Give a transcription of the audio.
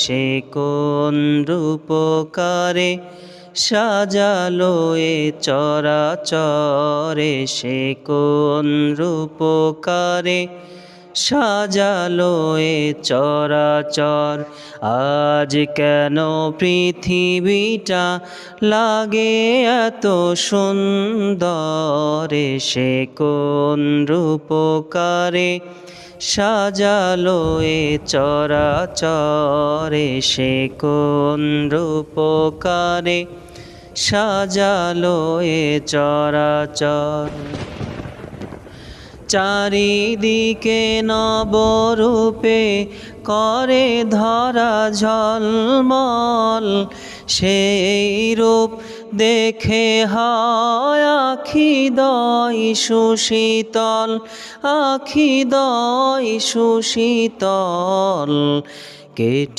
সে কোন রূপকারে সাজালো এ চরাচরে, সে কোন রূপকারে সাজালো এ চরাচর। আজ কেন পৃথিবীটা লাগে এত সুন্দর, সে কোন রূপকারে সাজালো এ চরাচরে, সে কোন রূপকারে সাজালো এ চরাচর। চারিদিকে নবরূপে করে ধরা ঝলমল, সেই রূপ দেখে হয় আখিদয় সুশীতল, আখিদয় সুশীতল। কেটে